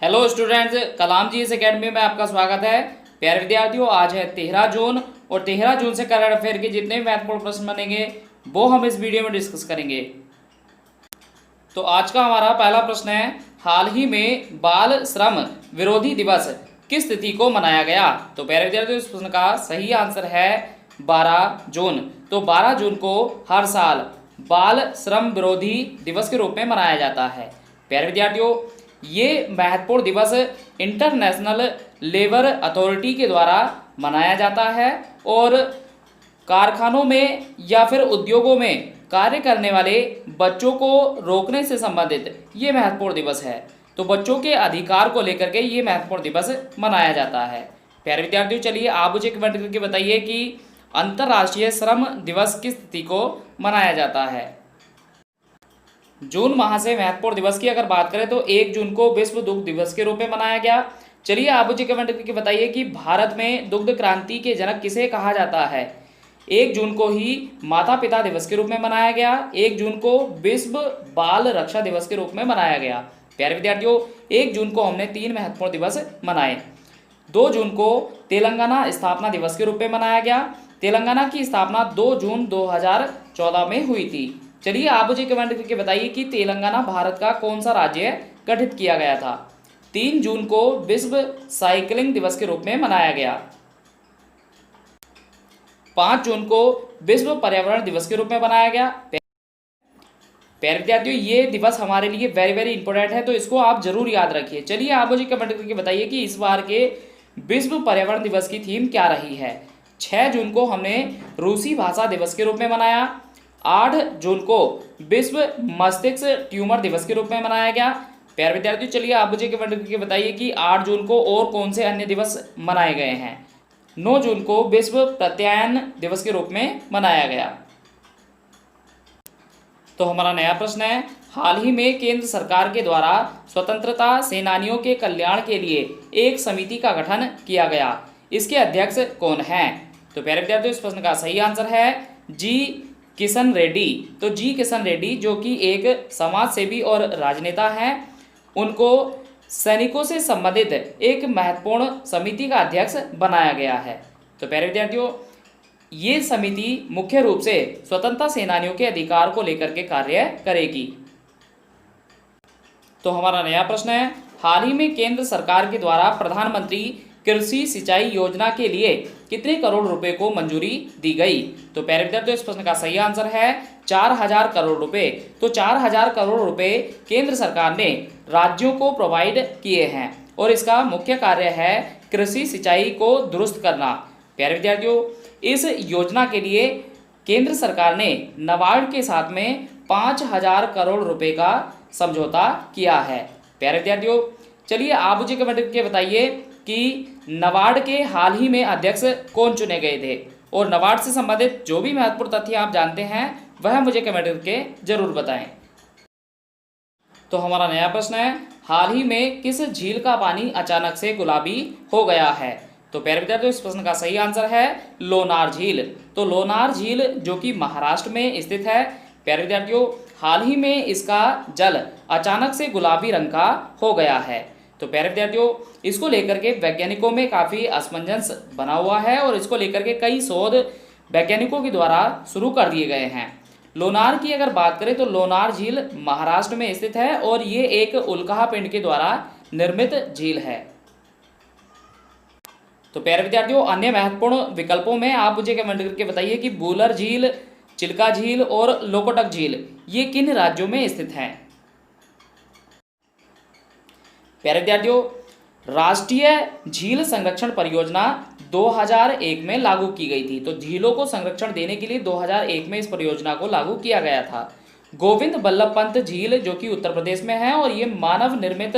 Hello students, कलाम जी इस academy में आपका स्वागत है। प्यारे विद्यार्थियों, आज है 13 जून और 13 जून से करंट अफेयर के जितने भी महत्वपूर्ण प्रश्न बनेंगे वो हम इस वीडियो में डिस्कस करेंगे। तो आज का हमारा पहला प्रश्न है, हाल ही में बाल श्रम विरोधी दिवस किस तिथि को मनाया गया? तो प्यारे विद्यार्थियों, इस प्रश्न का सही आंसर है 12 जून। तो 12 जून को हर साल बाल श्रम विरोधी दिवस के रूप में मनाया जाता है। प्यारे विद्यार्थियों, ये महत्वपूर्ण दिवस इंटरनेशनल लेबर अथॉरिटी के द्वारा मनाया जाता है और कारखानों में या फिर उद्योगों में कार्य करने वाले बच्चों को रोकने से संबंधित ये महत्वपूर्ण दिवस है। तो बच्चों के अधिकार को लेकर के ये महत्वपूर्ण दिवस मनाया जाता है। प्यारे विद्यार्थियों, चलिए आप मुझे कमेंट करके बताइए कि अंतर्राष्ट्रीय श्रम दिवस किस तिथि को मनाया जाता है। जून माह से महत्वपूर्ण दिवस की अगर बात करें तो 1 जून को विश्व दुग्ध दिवस के रूप में मनाया गया। चलिए आप मुझे कमेंट करके बताइए कि भारत में दुग्ध क्रांति के जनक किसे कहा जाता है। 1 जून को ही माता पिता दिवस के रूप में मनाया गया। 1 जून को विश्व बाल रक्षा दिवस के रूप में मनाया गया। प्यारे विद्यार्थियों, 1 जून को हमने 3 महत्वपूर्ण दिवस मनाए। 2 जून को तेलंगाना स्थापना दिवस के रूप में मनाया गया। तेलंगाना की स्थापना 2 जून 2014 में हुई थी। चलिए आप मुझे कमेंट करके बताइए कि तेलंगाना भारत का कौन सा राज्य गठित किया गया था। 3 जून को विश्व साइकिलिंग दिवस के रूप में मनाया गया। 5 जून को विश्व पर्यावरण दिवस के रूप में मनाया गया। प्यारे विद्यार्थियों, ये दिवस हमारे लिए वेरी वेरी इंपॉर्टेंट है, तो इसको आप जरूर याद रखिए। चलिए आप मुझे कमेंट करके बताइए कि इस बार के विश्व पर्यावरण दिवस की थीम क्या रही है। 6 जून को हमने रूसी भाषा दिवस के रूप में मनाया। 8 जून को विश्व मस्तिष्क ट्यूमर दिवस के रूप में मनाया गया। प्यारे विद्यार्थियों, चलिए आप मुझे कमेंट करके बताइए कि 8 जून को और कौन से अन्य दिवस मनाए गए हैं। 9 जून को विश्व प्रत्यायन दिवस के रूप में मनाया गया। तो हमारा नया प्रश्न है, हाल ही में केंद्र सरकार के द्वारा स्वतंत्रता सेनानियों के कल्याण के लिए एक समिति का गठन किया गया, इसके अध्यक्ष कौन हैं? तो प्यारे विद्यार्थियों, इस प्रश्न का सही आंसर है जी किशन रेड्डी। तो जी किशन रेड्डी जो कि एक समाज सेवी और राजनेता हैं, उनको सैनिकों से संबंधित एक महत्वपूर्ण समिति का अध्यक्ष बनाया गया है। तो प्यारे विद्यार्थियों, ये समिति मुख्य रूप से स्वतंत्रता सेनानियों के अधिकार को लेकर के कार्य करेगी। तो हमारा नया प्रश्न है, हाल ही में केंद्र सरकार के द्वारा प्रधानमंत्री कृषि सिंचाई योजना के लिए कितने करोड़ रुपए को मंजूरी दी गई? तो प्यारे विद्यार्थियों, इस प्रश्न का सही आंसर है 4000 करोड़ रुपए। तो 4000 करोड़ रुपए केंद्र सरकार ने राज्यों को प्रोवाइड किए हैं और इसका मुख्य कार्य है कृषि सिंचाई को दुरुस्त करना। प्यारे विद्यार्थियों, इस योजना के लिए केंद्र सरकार ने नाबार्ड के साथ में 5000 करोड़ रुपए का समझौता किया है। प्यारे विद्यार्थियों, चलिए आप मुझे कमेंट करके बताइए कि नाबार्ड के हाल ही में अध्यक्ष कौन चुने गए थे, और नाबार्ड से संबंधित जो भी महत्वपूर्ण तथ्य आप जानते हैं वह मुझे कमेंट करके जरूर बताएं। तो हमारा नया प्रश्न है, हाल ही में किस झील का पानी अचानक से गुलाबी हो गया है? तो प्यारे विद्यार्थियों, इस प्रश्न का सही आंसर है लोनार झील। तो लोनार झील जो कि महाराष्ट्र में स्थित है। प्यारे विद्यार्थियों, हाल ही में इसका जल अचानक से गुलाबी रंग का हो गया है। तो प्यारे विद्यार्थियों, इसको लेकर के वैज्ञानिकों में काफ़ी असमंजस बना हुआ है और इसको लेकर के कई शोध वैज्ञानिकों के द्वारा शुरू कर दिए गए हैं। लोनार की अगर बात करें तो लोनार झील महाराष्ट्र में स्थित है और ये एक उल्काहा पिंड के द्वारा निर्मित झील है। तो प्यारे विद्यार्थियों, अन्य महत्वपूर्ण विकल्पों में आप मुझे कमेंट करके बताइए कि बूलर झील, चिल्का झील और लोकोटक झील ये किन राज्यों में स्थित हैं? प्यारे विद्यार्थियों, राष्ट्रीय झील संरक्षण परियोजना 2001 में लागू की गई थी। तो झीलों को संरक्षण देने के लिए 2001 में इस परियोजना को लागू किया गया था। गोविंद बल्लभ पंत झील जो कि उत्तर प्रदेश में है और ये मानव निर्मित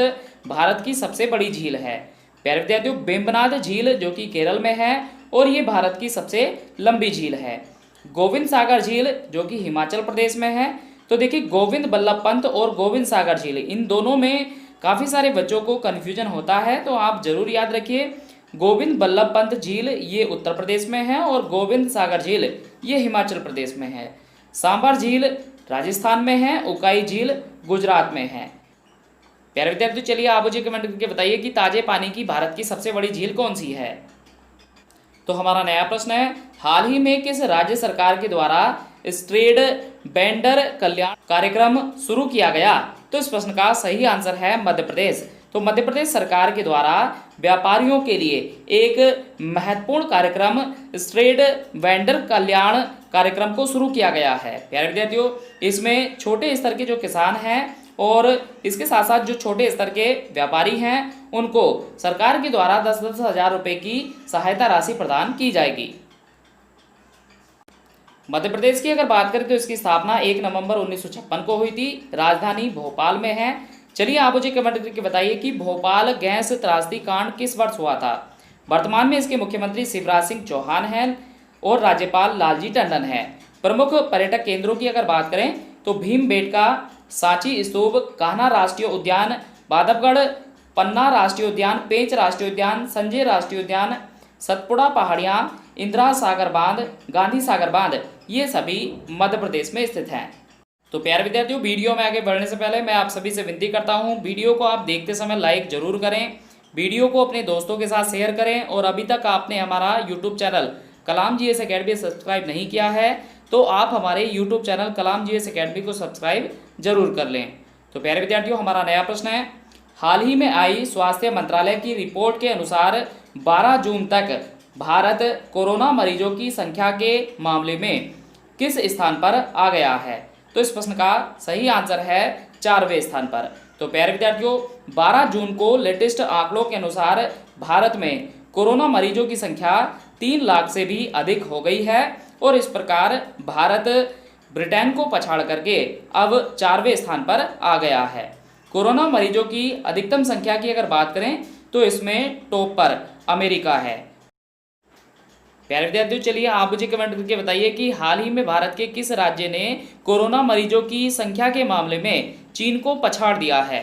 भारत की सबसे बड़ी झील है। प्यारे विद्यार्थियों, वेम्बनाड झील जो कि केरल में है और ये भारत की सबसे लंबी झील है। गोविंद सागर झील जो कि हिमाचल प्रदेश में है। तो देखिए, गोविंद बल्लभ पंत और गोविंद सागर झील इन दोनों में काफ़ी सारे बच्चों को कन्फ्यूजन होता है, तो आप जरूर याद रखिए गोविंद बल्लभ पंत झील ये उत्तर प्रदेश में है और गोविंद सागर झील ये हिमाचल प्रदेश में है। सांभर झील राजस्थान में है, उकाई झील गुजरात में है। प्यारे विद्यार्थियों, चलिए आप मुझे कमेंट करके बताइए कि ताजे पानी की भारत की सबसे बड़ी झील कौन सी है। तो हमारा नया प्रश्न है, हाल ही में किस राज्य सरकार के द्वारा स्ट्रीट वेंडर कल्याण कार्यक्रम शुरू किया गया। तो इस प्रश्न का सही आंसर है मध्य प्रदेश। तो मध्य प्रदेश सरकार के द्वारा व्यापारियों के लिए एक महत्वपूर्ण कार्यक्रम स्ट्रीट वेंडर कल्याण कार्यक्रम को शुरू किया गया है। प्यारे विद्यार्थियों, इसमें छोटे स्तर के जो किसान हैं और इसके साथ साथ जो छोटे स्तर के व्यापारी हैं उनको सरकार के द्वारा 10-10 हज़ार रुपये की सहायता राशि प्रदान की जाएगी। मध्य प्रदेश की अगर बात करें तो इसकी स्थापना 1 नवंबर 1956 को हुई थी। राजधानी भोपाल में है। चलिए आप मुझे कमेंट करके बताइए कि भोपाल गैस त्रासदी कांड किस वर्ष हुआ था। वर्तमान में इसके मुख्यमंत्री शिवराज सिंह चौहान हैं और राज्यपाल लालजी टंडन हैं। प्रमुख पर्यटक केंद्रों की अगर बात करें तो भीमबेटका, सांची स्तूप, कान्हा राष्ट्रीय उद्यान, बांधवगढ़, पन्ना राष्ट्रीय उद्यान, पेंच राष्ट्रीय उद्यान, संजय राष्ट्रीय उद्यान, सतपुड़ा पहाड़ियाँ, इंदिरा सागर बांध, गांधी सागर बांध, ये सभी मध्य प्रदेश में स्थित हैं। तो प्यारे विद्यार्थियों, वीडियो में आगे बढ़ने से पहले मैं आप सभी से विनती करता हूँ, वीडियो को आप देखते समय लाइक जरूर करें, वीडियो को अपने दोस्तों के साथ शेयर करें और अभी तक आपने हमारा यूट्यूब चैनल कलाम जीएस एकेडमी सब्सक्राइब नहीं किया है तो आप हमारे यूट्यूब चैनल कलाम जीएस एकेडमी को सब्सक्राइब जरूर कर लें। तो प्यारे विद्यार्थियों, हमारा नया प्रश्न है, हाल ही में आई स्वास्थ्य मंत्रालय की रिपोर्ट के अनुसार 12 जून तक भारत कोरोना मरीजों की संख्या के मामले में किस स्थान पर आ गया है। तो इस प्रश्न का सही आंसर है 4वें स्थान पर। तो प्यारे विद्यार्थियों, 12 जून को लेटेस्ट आंकड़ों के अनुसार भारत में कोरोना मरीजों की संख्या 3 लाख से भी अधिक हो गई है और इस प्रकार भारत ब्रिटेन को पछाड़ करके अब 4वें स्थान पर आ गया है। कोरोना मरीजों की अधिकतम संख्या की अगर बात करें तो इसमें टॉप पर अमेरिका है। प्यारे विद्यार्थियों, चलिए आप मुझे कमेंट करके बताइए कि हाल ही में भारत के किस राज्य ने कोरोना मरीजों की संख्या के मामले में चीन को पछाड़ दिया है।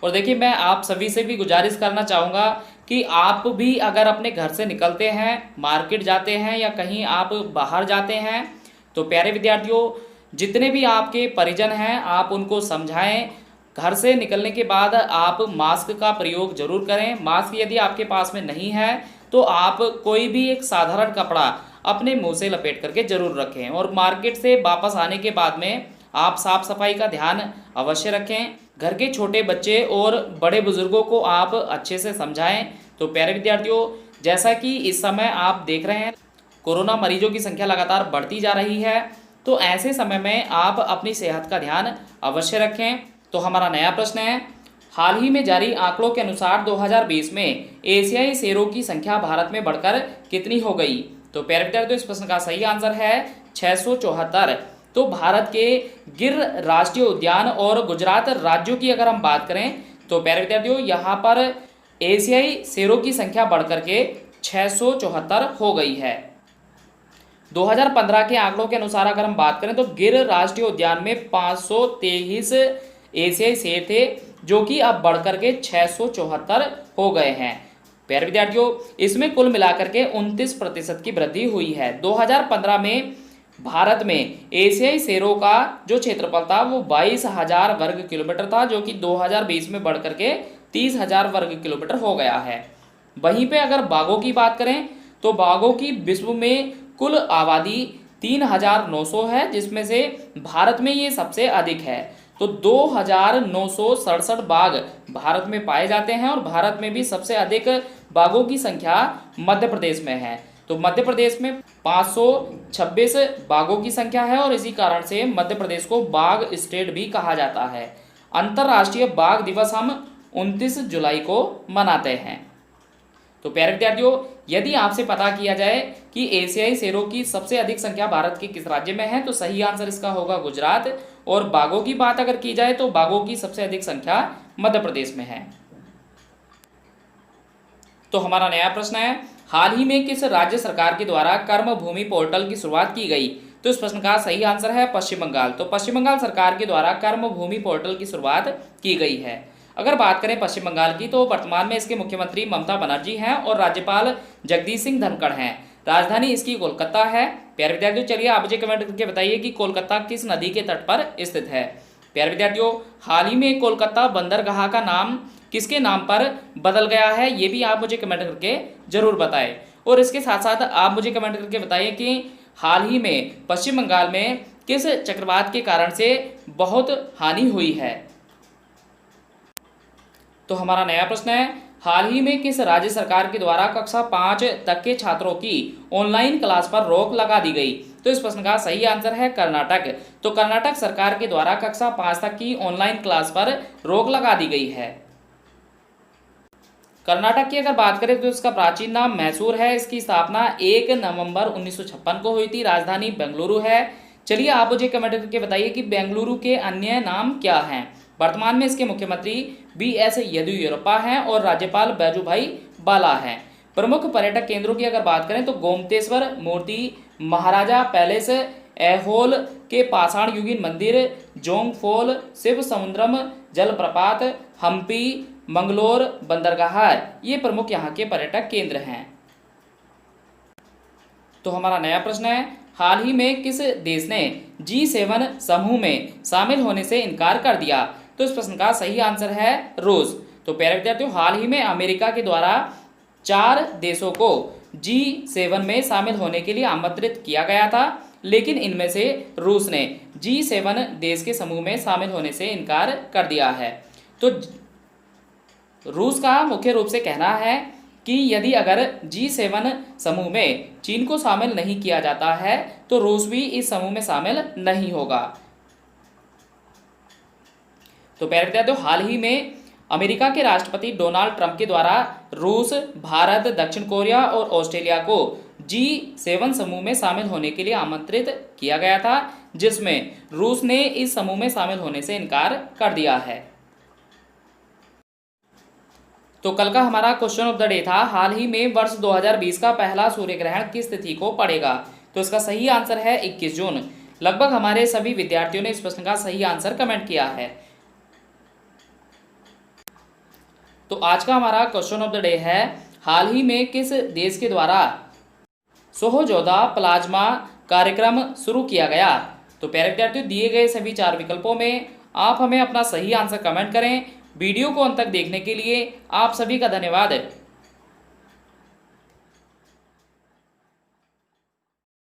और देखिए, मैं आप सभी से भी गुजारिश करना चाहूँगा कि आप भी अगर अपने घर से निकलते हैं, मार्केट जाते हैं या कहीं आप बाहर जाते हैं तो प्यारे विद्यार्थियों, जितने भी आपके परिजन हैं आप उनको समझाएं। घर से निकलने के बाद आप मास्क का प्रयोग जरूर करें। मास्क यदि आपके पास में नहीं है तो आप कोई भी एक साधारण कपड़ा अपने मुंह से लपेट करके जरूर रखें और मार्केट से वापस आने के बाद में आप साफ सफाई का ध्यान अवश्य रखें। घर के छोटे बच्चे और बड़े बुजुर्गों को आप अच्छे से समझाएं। तो प्यारे विद्यार्थियों, जैसा कि इस समय आप देख रहे हैं कोरोना मरीजों की संख्या लगातार बढ़ती जा रही है, तो ऐसे समय में आप अपनी सेहत का ध्यान अवश्य रखें। तो हमारा नया प्रश्न है, हाल ही में जारी आंकड़ों के अनुसार 2020 में एशियाई शेरों की संख्या भारत में बढ़कर कितनी हो गई। तो प्यारे विद्यार्थियों, इस प्रश्न का सही आंसर है 674। तो भारत के गिर राष्ट्रीय उद्यान और गुजरात राज्यों की अगर हम बात करें तो प्यारे विद्यार्थियों, यहाँ पर एशियाई शेरों की संख्या बढ़कर के 674 हो गई है। 2015 के आंकड़ों के अनुसार अगर हम बात करें तो गिर राष्ट्रीय उद्यान में 523 एशियाई शेर थे, जो कि अब बढ़कर के 674 हो गए हैं। प्यारे विद्यार्थियों, इसमें कुल मिलाकर के 29% की वृद्धि हुई है। 2015 में भारत में एशियाई शेरों का जो क्षेत्रफल था वो 22,000 वर्ग किलोमीटर था, जो कि 2020 में बढ़कर के 30,000 वर्ग किलोमीटर हो गया है। वहीं पे अगर बाघों की बात करें तो बाघों की विश्व में कुल आबादी 3,900 है, जिसमें से भारत में ये सबसे अधिक है। तो 2,967 बाघ भारत में पाए जाते हैं और भारत में भी सबसे अधिक बाघों की संख्या मध्य प्रदेश में है। तो मध्य प्रदेश में 526 बाघों की संख्या है और इसी कारण से मध्य प्रदेश को बाघ स्टेट भी कहा जाता है। अंतर्राष्ट्रीय बाघ दिवस हम 29 जुलाई को मनाते हैं। तो प्यारे विद्यार्थियों, यदि आपसे पता किया जाए कि एशियाई शेरों की सबसे अधिक संख्या भारत के किस राज्य में है तो सही आंसर इसका होगा गुजरात। और बाघों की बात अगर की जाए तो बाघों की सबसे अधिक संख्या मध्य प्रदेश में है। तो हमारा नया प्रश्न है, हाल ही में किस राज्य सरकार के द्वारा कर्म भूमि पोर्टल की शुरुआत की गई। तो इस प्रश्न का सही आंसर है पश्चिम बंगाल। तो पश्चिम बंगाल सरकार के द्वारा कर्म भूमि पोर्टल की शुरुआत की गई है। अगर बात करें पश्चिम बंगाल की तो वर्तमान में इसके मुख्यमंत्री ममता बनर्जी हैं और राज्यपाल जगदीश सिंह धनखड़ हैं। राजधानी इसकी कोलकाता है। प्यारे विद्यार्थियों, चलिए आप मुझे कमेंट करके बताइए कि कोलकाता किस नदी के तट पर स्थित है। प्यारे विद्यार्थियों, हाल ही में कोलकाता बंदरगाह का नाम किसके नाम पर बदल गया है, ये भी आप मुझे कमेंट करके जरूर बताएं। और इसके साथ साथ आप मुझे कमेंट करके बताइए कि हाल ही में पश्चिम बंगाल में किस चक्रवात के कारण से बहुत हानि हुई है। तो हमारा नया प्रश्न है, हाल ही में किस राज्य सरकार के द्वारा कक्षा 5 तक के छात्रों की ऑनलाइन क्लास पर रोक लगा दी गई। तो इस प्रश्न का सही आंसर है कर्नाटक। तो कर्नाटक सरकार के द्वारा कक्षा 5 तक की ऑनलाइन क्लास पर रोक लगा दी गई है। कर्नाटक की अगर बात करें तो इसका प्राचीन नाम मैसूर है। इसकी स्थापना 1 नवंबर 1956 को हुई थी। राजधानी बेंगलुरु है। चलिए आप मुझे कमेंट करके बताइए कि बेंगलुरु के अन्य नाम क्या हैं। वर्तमान में इसके मुख्यमंत्री BS येदियुरप्पा हैं और राज्यपाल बैजूभाई बाला हैं। प्रमुख पर्यटक केंद्रों की अगर बात करें तो गोमतेश्वर मूर्ति, महाराजा पैलेस, ऐहोल के पाषाण युगीन मंदिर, जोंग फॉल, शिव समुद्रम जलप्रपात, हम्पी, मंगलोर बंदरगाह, ये प्रमुख यहाँ के पर्यटक केंद्र हैं। तो हमारा नया प्रश्न है, हाल ही में किस देश ने G7 समूह में शामिल होने से इनकार कर दिया। तो इस प्रश्न का सही आंसर है रूस। तो प्यारे विद्यार्थियों, हाल ही में अमेरिका के द्वारा 4 देशों को G7 में शामिल होने के लिए आमंत्रित किया गया था, लेकिन इनमें से रूस ने G7 देश के समूह में शामिल होने से इनकार कर दिया है। तो रूस का मुख्य रूप से कहना है कि यदि अगर G7 समूह में चीन को शामिल नहीं किया जाता है तो रूस भी इस समूह में शामिल नहीं होगा। तो प्यारे विद्यार्थियों, हाल ही में अमेरिका के राष्ट्रपति डोनाल्ड ट्रंप के द्वारा रूस, भारत, दक्षिण कोरिया और ऑस्ट्रेलिया को G7 समूह में शामिल होने के लिए आमंत्रित किया गया था, जिसमें रूस ने इस समूह में शामिल होने से इनकार कर दिया है। तो कल का हमारा क्वेश्चन ऑफ द डे था, हाल ही में वर्ष 2020 का पहला सूर्य ग्रहण किस तिथि को पड़ेगा। तो इसका सही आंसर है 21 जून। लगभग हमारे सभी विद्यार्थियों ने इस प्रश्न का सही आंसर कमेंट किया है। तो आज का हमारा क्वेश्चन ऑफ द डे है, हाल ही में किस देश के द्वारा सोहोजोदा प्लाज्मा कार्यक्रम शुरू किया गया। तो प्यारे विद्यार्थियों, दिए गए सभी 4 विकल्पों में आप हमें अपना सही आंसर कमेंट करें। वीडियो को अंत तक देखने के लिए आप सभी का धन्यवाद।